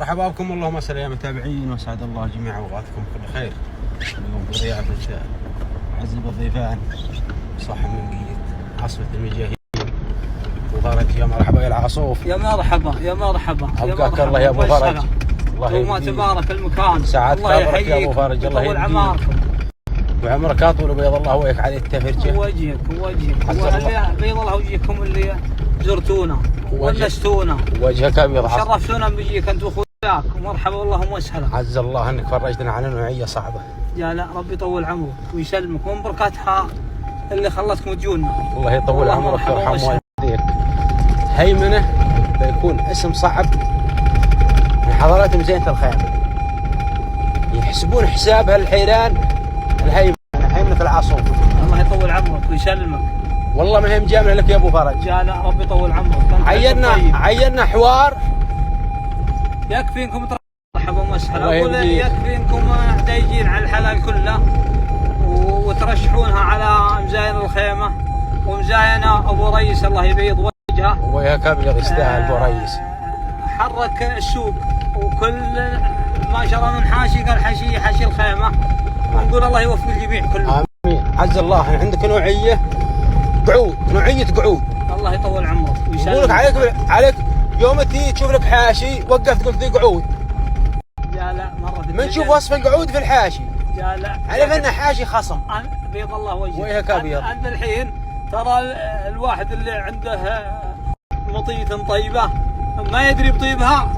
مرحبا بكم، اللهم صل على المتابعين وسعد الله جميع اوقاتكم بكل خير. اليوم بضيافة عز الضيفان صاحب من قيد عاصمة المجاهدين وفرج. يا مرحبا يا العاصوف، يا مرحبا يا مرحبا. أبقاك الله يا ابو فرج. الله يبارك تبارك المكان. سعد خاطرك يا ابو فرج. الله يطول عماركم وعمرك اطول وبيض الله وجهك عليه التفرجه. وجهك بيض الله وجهكم اللي زرتونا ونستونا وجهك ابيض. شرفتونا بيجيك انت واخوياك. ومرحبا والله وسهلا. عز الله انك فرجتنا عن نوعيه صعبه. يا لا ربي يطول عمرك ويسلمك ومن بركاتها اللي خلتكم تجونا. الله يطول عمرك ويرحم والديك. هيمنه بيكون اسم صعب من حضارات مزينة الخيمة، يحسبون حسابها الحيران. هيمنة العاصوف. الله يطول عمرك ويسلمك. والله ما هي مجامله لك يا ابو فرج. يا لا ربي يطول عمرك. عينا حوار يكفي انكم مرحبا وسهلا. اقول يكفي انكم دايجين على الحلال كله وترشحونها على مزاين الخيمه ومزاينه ابو ريس الله يبيض وجهه. وياك ابيض يستاهل ابو ريس. حرك السوق وكل ما شرى من حاشي قال حشي الخيمه. ونقول الله يوفق الجميع كله. امين. عز الله عندك نوعيه قعود، نوعيه قعود. الله يطول عمرك ويسلمك. يقول لك عليك يوم تجي تشوف لك حاشي وقفت قلت لي قعود. يا لا مره من تشوف وصف القعود في الحاشي. يا لا عرف انه حاشي خصم. بيض الله وجهك. وجهك ابيض. انت الحين ترى الواحد اللي عنده مطية طيبه ما يدري بطيبها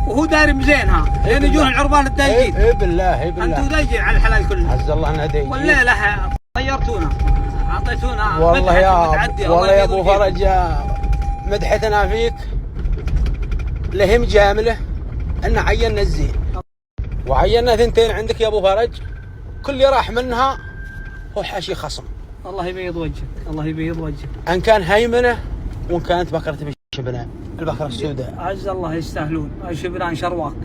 وهو داري مزينها لين يجون العربان الدايجين. اي بالله اي بالله. انتم دايجين على الحلال كله. عز الله انها دايجين. والليله طيرتونا اعطيتونا والله يا ابو فرج مدحتنا فيك لهم جامله ان عينا الزين وعينا ثنتين عندك يا ابو فرج. كل اللي راح منها هو حاشي خصم. الله يبيض وجهك. الله يبيض وجهك. ان كان هيمنه وان كانت بكره بالشبنان البكره السوداء. عز الله يستاهلون. شبنان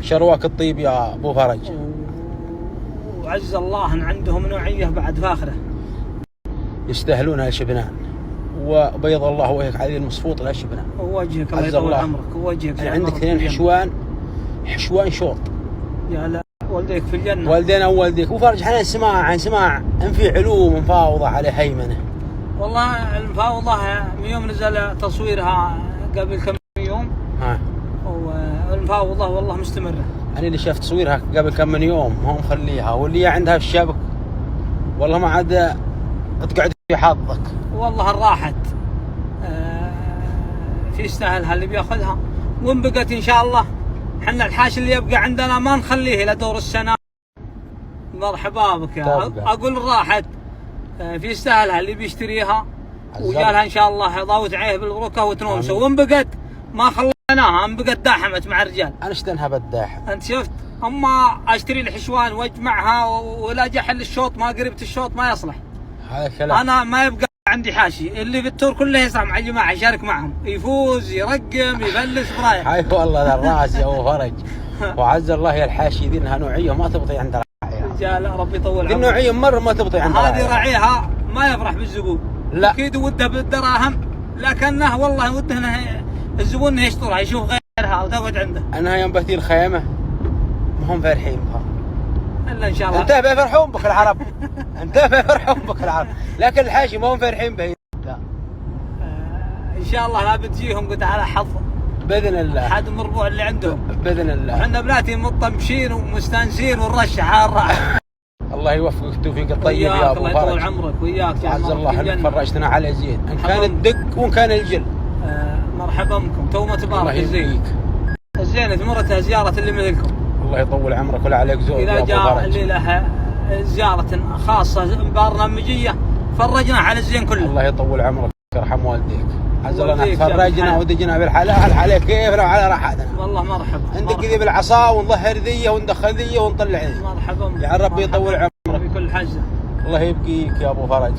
شرواك الطيب يا ابو فرج. وعز الله ان عندهم نوعيه بعد فاخره يستاهلون الشبنان. وبيض الله وجهك عليه المصفوط الشبنان. وجهك الله يطول عمرك. وجهك يعني عندك اثنين حشوان شوط. يا لا والديك في الجنه. والدينا ووالديك. وفرج حنا عن سماع ان في علوم مفاوضه على هيمنه. والله المفاوضه من يوم نزل تصويرها قبل كم يوم. والمفاوضه والله مستمره. انا اللي شفت تصويرها قبل كم من يوم ما هو مخليها واللي عندها الشبك والله ما عاد تقعد في حظك. والله راحت في يستاهلها اللي بياخذها. وان بقت ان شاء الله حنا الحاش اللي يبقى عندنا ما نخليه الى دور السنه. مرحبا بك. اقول راحت في يستاهلها اللي بيشتريها وجالها ان شاء الله ضاوت عليه بالبركه وتنومسه. وان بقت ما خليناها ان بقت داحمت مع الرجال. انا اشتنها بالداحم. انت شفت اما اشتري الحشوان واجمعها ولا جحل الشوط ما قربت الشوط ما يصلح. هذا كلام. انا ما يبقى عندي حاشي اللي في التور كله يسعى مع الجماعه يشارك معهم يفوز يرقم يفلس برايح. اي والله ذا الراس يا ابو فرج. وعز الله يا الحاشي ذي انها نوعيه ما تبطي عند راعيها. رجال ربي يطول عمرك. النوعيه مره ما تبطي عند هذه راعيها ما يفرح بالزبون. لا اكيد وده بالدراهم لكنه والله وده الزبون يشطرها يشوف غيرها وتقعد عنده. انها يوم بثير خيمه ما هم فرحين بها. الا ان شاء الله انت بيفرحون بك العرب. انت بيفرحون بك العرب لكن الحاشي ما هم فرحين به. لا ان شاء الله لا بتجيهم قلت على حظ باذن الله. حد من الربوع اللي عندهم باذن الله. احنا بناتي مطمشين ومستانسين ونرشح على الراحه. الله يوفقك التوفيق الطيب يا ابو فرج. الله يطول عمرك وياك. عز الله انك فرجتنا على زين ان كان الدق وان كان الجل. مرحبا بكم. تو تبارك الزين. الزين ثمرتها زياره اللي مثلكم. الله يطول عمرك ولا عليك زود. اذا جاء اللي له زياره خاصه برنامجيه فرجنا على الزين كله. الله يطول عمرك ويرحم والديك. عز الله انك فرجنا ودجنا بالحلال على كيفنا وعلى راحتنا. والله مرحبا. عندك ذي بالعصا ونظهر ذي وندخل ذي ونطلع ذي. مرحبا. يا ربي يطول عمرك بكل حاجه. الله يبقيك يا ابو فرج.